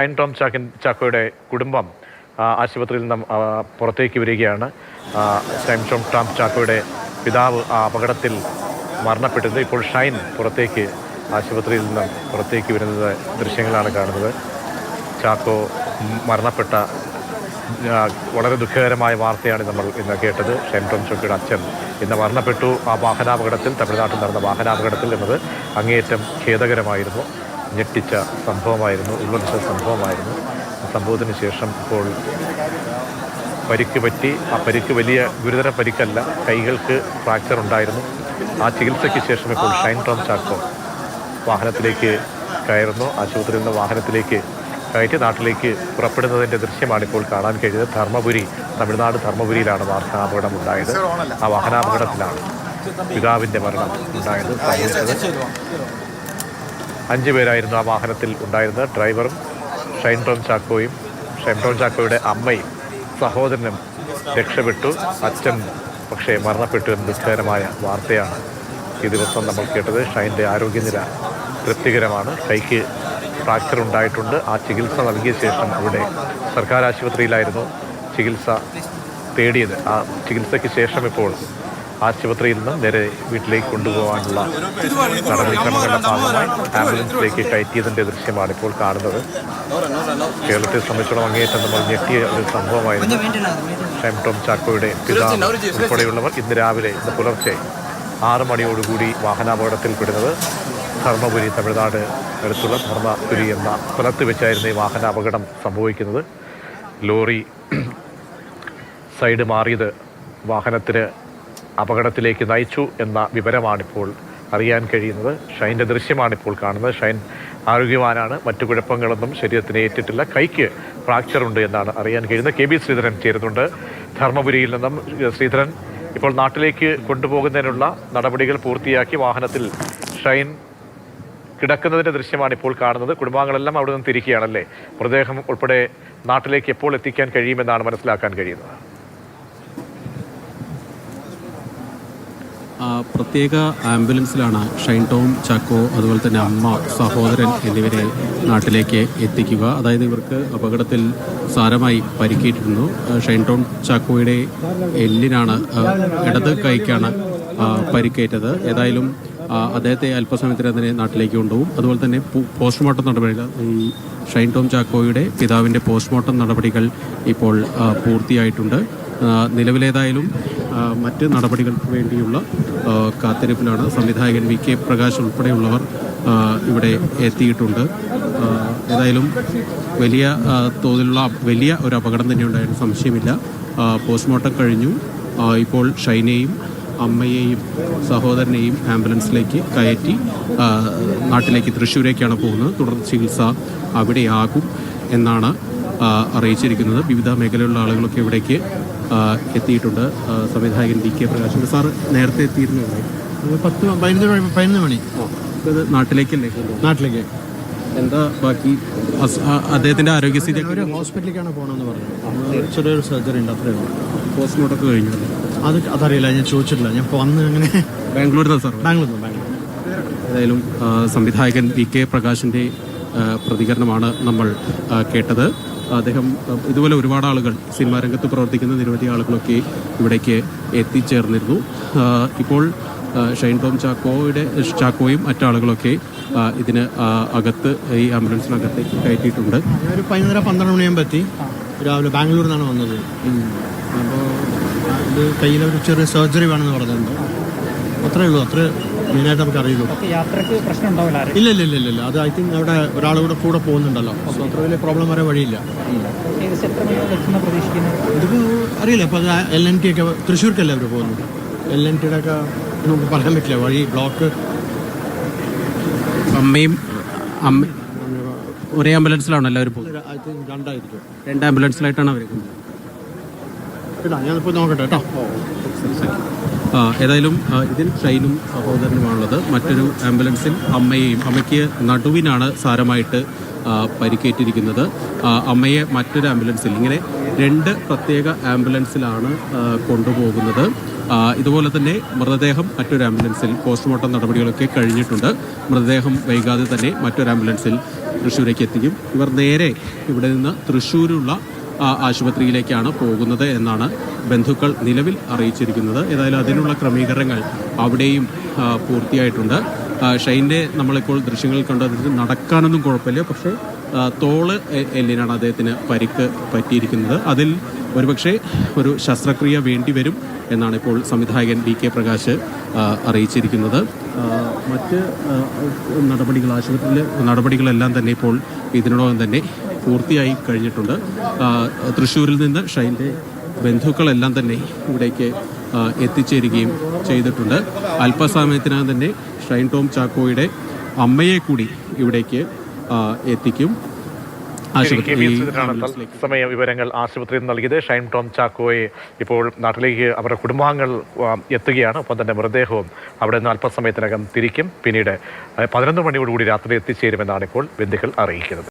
ഷൈൻ ടോം ചാക്കോയുടെ കുടുംബം ആശുപത്രിയിൽ നിന്നും പുറത്തേക്ക് വരികയാണ്. ഷൈൻ ടോം ചാക്കോയുടെ പിതാവ് ആ അപകടത്തിൽ മരണപ്പെട്ടത്. ഇപ്പോൾ ഷൈൻ പുറത്തേക്ക് ആശുപത്രിയിൽ നിന്നും പുറത്തേക്ക് വരുന്നത് ദൃശ്യങ്ങളാണ് കാണുന്നത്. ചാക്കോ മരണപ്പെട്ട വളരെ ദുഃഖകരമായ വാർത്തയാണ് നമ്മൾ ഇന്ന് കേട്ടത്. ഷൈൻ ടോം ചാക്കോയുടെ അച്ഛൻ ഇന്ന് മരണപ്പെട്ടു. ആ വാഹനാപകടത്തിൽ, തമിഴ്നാട്ടിൽ നടന്ന വാഹനാപകടത്തിൽ എന്നത് അങ്ങേയറ്റം ഖേദകരമായിരുന്നു. ഞെട്ടിച്ച സംഭവമായിരുന്നു, ഉള്ളൊലിച്ച സംഭവമായിരുന്നു. സംഭവത്തിന് ശേഷം ഇപ്പോൾ പരിക്ക് പറ്റി. ആ പരിക്ക് വലിയ ഗുരുതര പരിക്കല്ല, കൈകൾക്ക് ഫ്രാക്ചർ ഉണ്ടായിരുന്നു. ആ ചികിത്സയ്ക്ക് ശേഷം ഇപ്പോൾ ഷൈൻ ടോം ചാക്കോ വാഹനത്തിലേക്ക് കയറുന്നു. ആശുപത്രിയിൽ നിന്ന് വാഹനത്തിലേക്ക് കയറ്റി നാട്ടിലേക്ക് പുറപ്പെടുന്നതിൻ്റെ ദൃശ്യമാണ് ഇപ്പോൾ കാണാൻ കഴിയുന്നത്. ധർമ്മപുരി, തമിഴ്നാട് ധർമ്മപുരിയിലാണ് വാഹനാപകടം ഉണ്ടായത്. ആ വാഹനാപകടത്തിലാണ് പിതാവിൻ്റെ മരണം ഉണ്ടായത്. സംഭവിച്ചത് 5 പേരായിരുന്നു ആ വാഹനത്തിൽ ഉണ്ടായിരുന്നത്. ഡ്രൈവറും ഷൈൻ ടോം ചാക്കോയും, ഷൈൻ ടോം ചാക്കോയുടെ അമ്മയും സഹോദരനും രക്ഷപ്പെട്ടു. അച്ഛൻ പക്ഷേ മരണപ്പെട്ടു എന്ന ദുഃഖകരമായ വാർത്തയാണ് ഈ ദിവസം നമ്മൾ കേട്ടത്. ഷൈൻ്റെ ആരോഗ്യനില തൃപ്തികരമാണ്. കൈക്ക് ഫ്രാക്ചർ ഉണ്ടായിട്ടുണ്ട്. ആ ചികിത്സ നൽകിയ ശേഷം അവിടെ സർക്കാർ ആശുപത്രിയിലായിരുന്നു ചികിത്സ തേടിയത്. ആ ചികിത്സയ്ക്ക് ശേഷം ഇപ്പോൾ ആശുപത്രിയിൽ നിന്നും നേരെ വീട്ടിലേക്ക് കൊണ്ടുപോകാനുള്ള നടപടിക്രമങ്ങളുടെ ഭാഗമായി ആംബുലൻസിലേക്ക് കയറ്റിയതിൻ്റെ ദൃശ്യമാണ് ഇപ്പോൾ കാണുന്നത്. കേരളത്തെ സംബന്ധിച്ചിടത്തോളം അങ്ങേയറ്റം നമ്മൾ ഞെട്ടിയ ഒരു സംഭവമായിരുന്നു. ഷൈൻ ടോം ചാക്കോയുടെ പിതാവ് ഉൾപ്പെടെയുള്ളവർ ഇന്ന് പുലർച്ചെ 6 മണിയോടുകൂടി വാഹനാപകടത്തിൽപ്പെടുന്നത്. ധർമ്മപുരി, തമിഴ്നാട് അടുത്തുള്ള ധർമ്മപുരി എന്ന സ്ഥലത്ത് വെച്ചായിരുന്നു ഈ വാഹനാപകടം സംഭവിക്കുന്നത്. ലോറി സൈഡ് മാറിയത് വാഹനത്തിന് അപകടത്തിലേക്ക് നയിച്ചു എന്ന വിവരമാണിപ്പോൾ അറിയാൻ കഴിയുന്നത്. ഷൈൻ്റെ ദൃശ്യമാണിപ്പോൾ കാണുന്നത്. ഷൈൻ ആരോഗ്യവാനാണ്, മറ്റു കുഴപ്പങ്ങളൊന്നും ശരീരത്തിന് ഏറ്റിട്ടില്ല. കൈക്ക് ഫ്രാക്ചർ ഉണ്ട് എന്നാണ് അറിയാൻ കഴിയുന്നത്. KB ശ്രീധരൻ ചേരുന്നുണ്ട് ധർമ്മപുരിയിൽ നിന്നും. ശ്രീധരൻ, ഇപ്പോൾ നാട്ടിലേക്ക് കൊണ്ടുപോകുന്നതിനുള്ള നടപടികൾ പൂർത്തിയാക്കി വാഹനത്തിൽ ഷൈൻ കിടക്കുന്നതിൻ്റെ ദൃശ്യമാണ് ഇപ്പോൾ കാണുന്നത്. കുടുംബാംഗങ്ങളെല്ലാം അവിടെ നിന്ന് തിരിക്കുകയാണല്ലേ? മൃതദേഹം ഉൾപ്പെടെ നാട്ടിലേക്ക് എപ്പോൾ എത്തിക്കാൻ കഴിയുമെന്നാണ് മനസ്സിലാക്കാൻ കഴിയുന്നത്? പ്രത്യേക ആംബുലൻസിലാണ് ഷൈൻ ടോം ചാക്കോ, അതുപോലെ തന്നെ അമ്മ, സഹോദരൻ എന്നിവരെ നാട്ടിലേക്ക് എത്തിക്കുക. അതായത് ഇവർക്ക് അപകടത്തിൽ സാരമായി പരിക്കേറ്റിരുന്നു. ഷൈൻ ടോം ചാക്കോയുടെ എല്ലിനാണ്, ഇടത് കൈക്കാണ് പരിക്കേറ്റത്. ഏതായാലും അദ്ദേഹത്തെ അല്പസമയത്തിന് തന്നെ നാട്ടിലേക്ക് കൊണ്ടുപോകും. അതുപോലെ തന്നെ പോസ്റ്റ്മോർട്ടം നടപടികൾ, ഈ ഷൈൻ ടോം ചാക്കോയുടെ പിതാവിൻ്റെ പോസ്റ്റ്മോർട്ടം നടപടികൾ ഇപ്പോൾ പൂർത്തിയായിട്ടുണ്ട്. നിലവിലേതായാലും മറ്റ് നടപടികൾക്ക് വേണ്ടിയുള്ള കാത്തിരിപ്പിലാണ്. സംവിധായകൻ VK പ്രകാശ് ഉൾപ്പെടെയുള്ളവർ ഇവിടെ എത്തിയിട്ടുണ്ട്. ഏതായാലും വലിയ തോതിലുള്ള വലിയ ഒരു അപകടം തന്നെ ഉണ്ടായിരുന്നു, സംശയമില്ല. പോസ്റ്റ്മോർട്ടം കഴിഞ്ഞു. ഇപ്പോൾ ഷൈനെയും അമ്മയെയും സഹോദരനെയും ആംബുലൻസിലേക്ക് കയറ്റി നാട്ടിലേക്ക്, തൃശ്ശൂരേക്കാണ് പോകുന്നത്. തുടർ ചികിത്സ അവിടെയാകും എന്നാണ് അറിയിച്ചിരിക്കുന്നത്. വിവിധ മേഖലയിലുള്ള ആളുകളൊക്കെ ഇവിടേക്ക് എത്തിയിട്ടുണ്ട്. സംവിധായകൻ VK പ്രകാശ് സാർ നേരത്തെ എത്തിയിരുന്നു. 10-15 മണി ഇത് നാട്ടിലേക്കല്ലേ? നാട്ടിലേക്ക്. എന്താ ബാക്കി അദ്ദേഹത്തിൻ്റെ ആരോഗ്യസ്ഥിതി? ഒരു ഹോസ്പിറ്റലിലേക്കാണ് പോകണമെന്ന് പറഞ്ഞു. ചെറിയൊരു സർജറി ഉണ്ട്, അത്രയേ ഉള്ളൂ. പോസ്റ്റ്മോർട്ടം കഴിഞ്ഞു? അതറിയില്ല, ഞാൻ ചോദിച്ചിട്ടില്ല. ഞാൻ വന്ന് അങ്ങനെ ബാംഗ്ലൂരിൽ സാർ? ബാംഗ്ലൂർ. ഏതായാലും സംവിധായകൻ VK പ്രകാശിൻ്റെ പ്രതികരണമാണ് നമ്മൾ കേട്ടത്. അദ്ദേഹം ഇതുപോലെ ഒരുപാട് ആളുകൾ, സിനിമാ രംഗത്ത് പ്രവർത്തിക്കുന്ന നിരവധി ആളുകളൊക്കെ ഇവിടേക്ക് എത്തിച്ചേർന്നിരുന്നു. ഇപ്പോൾ ഷൈൻ ടോം ചാക്കോയും മറ്റാളുകളൊക്കെ ഇതിന് അകത്ത്, ഈ ആംബുലൻസിനകത്തേക്ക് കയറ്റിയിട്ടുണ്ട്. ഒരു 11-12 മണിയാകുമ്പോൾ എത്തി. രാവിലെ ബാംഗ്ലൂരിൽ നിന്നാണ് വന്നത്. അപ്പോൾ ഇത് കയ്യിലൊരു ചെറിയ സർജറി വേണമെന്ന് പറഞ്ഞിട്ടുണ്ട്. അത്രേ ഉള്ളൂ. അത്ര മെയിനായിട്ട് നമുക്ക് അറിയുള്ളൂ. യാത്രക്ക് പ്രശ്നം ഉണ്ടാവില്ല? ഇല്ല. അത് ഐ തിങ്ക് അവിടെ ഒരാളുകൂടെ കൂടെ പോകുന്നുണ്ടല്ലോ. അപ്പോൾ അത്ര വലിയ പ്രോബ്ലം വരാൻ വഴിയില്ല. ഇതിപ്പോൾ അറിയില്ല. അപ്പോൾ അത് LNT ഒക്കെ തൃശ്ശൂർക്കല്ലേ അവർ പോകുന്നത്. LNTയുടെ ഒക്കെ നമുക്ക് പറയാൻ പറ്റില്ല. വഴി ബ്ലോക്ക്. അമ്മയും ഒരേ ആംബുലൻസിലാണ് എല്ലാവരും പോകുന്നത്? ഐ തിങ്ക് 2 ആയിരിക്കും. 2 ആംബുലൻസിലായിട്ടാണ് അവർ പോകുന്നത്. ഞാനിപ്പോൾ നോക്കട്ടെ കേട്ടോ. ഏതായാലും ഇതിൽ ഷൈനും സഹോദരനുമാണുള്ളത്. മറ്റൊരു ആംബുലൻസിൽ അമ്മയ്ക്ക് നടുവിനാണ് സാരമായിട്ട് പരിക്കേറ്റിരിക്കുന്നത്. അമ്മയെ മറ്റൊരു ആംബുലൻസിൽ, ഇങ്ങനെ 2 പ്രത്യേക ആംബുലൻസിലാണ് കൊണ്ടുപോകുന്നത്. ഇതുപോലെ തന്നെ മൃതദേഹം മറ്റൊരു ആംബുലൻസിൽ പോസ്റ്റ്മോർട്ടം നടപടികളൊക്കെ കഴിഞ്ഞിട്ടുണ്ട്. മൃതദേഹം വൈകാതെ തന്നെ മറ്റൊരു ആംബുലൻസിൽ തൃശ്ശൂരേക്ക് എത്തിക്കും. ഇവർ നേരെ ഇവിടെ നിന്ന് തൃശ്ശൂരുള്ള ആശുപത്രിയിലേക്കാണ് പോകുന്നത് എന്നാണ് ബന്ധുക്കൾ നിലവിൽ അറിയിച്ചിരിക്കുന്നത്. ഏതായാലും അതിനുള്ള ക്രമീകരണങ്ങൾ അവിടെയും പൂർത്തിയായിട്ടുണ്ട്. ഷൈൻ്റെ നമ്മളിപ്പോൾ ദൃശ്യങ്ങളിൽ കണ്ടത് നടക്കാനൊന്നും കുഴപ്പമില്ല, പക്ഷേ തോള് എല്ലിനാണ് അദ്ദേഹത്തിന് പരിക്ക് പറ്റിയിരിക്കുന്നത്. അതിൽ ഒരുപക്ഷെ ഒരു ശസ്ത്രക്രിയ വേണ്ടിവരും എന്നാണ് ഇപ്പോൾ സംവിധായകൻ DK പ്രകാശ് അറിയിച്ചിരിക്കുന്നത്. മറ്റ് ആശുപത്രിയിലെ നടപടികളെല്ലാം തന്നെ ഇപ്പോൾ ഇതിനോടകം തന്നെ പൂർത്തിയായി കഴിഞ്ഞിട്ടുണ്ട്. തൃശ്ശൂരിൽ നിന്ന് ഷൈൻ്റെ ബന്ധുക്കളെല്ലാം തന്നെ ഇവിടേക്ക് എത്തിച്ചേരുകയും ചെയ്തിട്ടുണ്ട്. അല്പസമയത്തിനകം തന്നെ ഷൈൻ ടോം ചാക്കോയുടെ അമ്മയെ കൂടി ഇവിടേക്ക് എത്തിക്കും. സമയ വിവരങ്ങൾ ആശുപത്രിയിൽ നൽകിയത്. ഷൈൻ ടോം ചാക്കോയെ ഇപ്പോൾ നാട്ടിലേക്ക് അവരുടെ കുടുംബാംഗങ്ങൾ എത്തുകയാണ്. ഒപ്പം തന്നെ മൃതദേഹവും അവിടെ നിന്ന് അല്പസമയത്തിനകം തിരിക്കും. പിന്നീട് 11 മണിയോടുകൂടി രാത്രി എത്തിച്ചേരുമെന്നാണ് ഇപ്പോൾ ബന്ധുക്കൾ അറിയിക്കുന്നത്.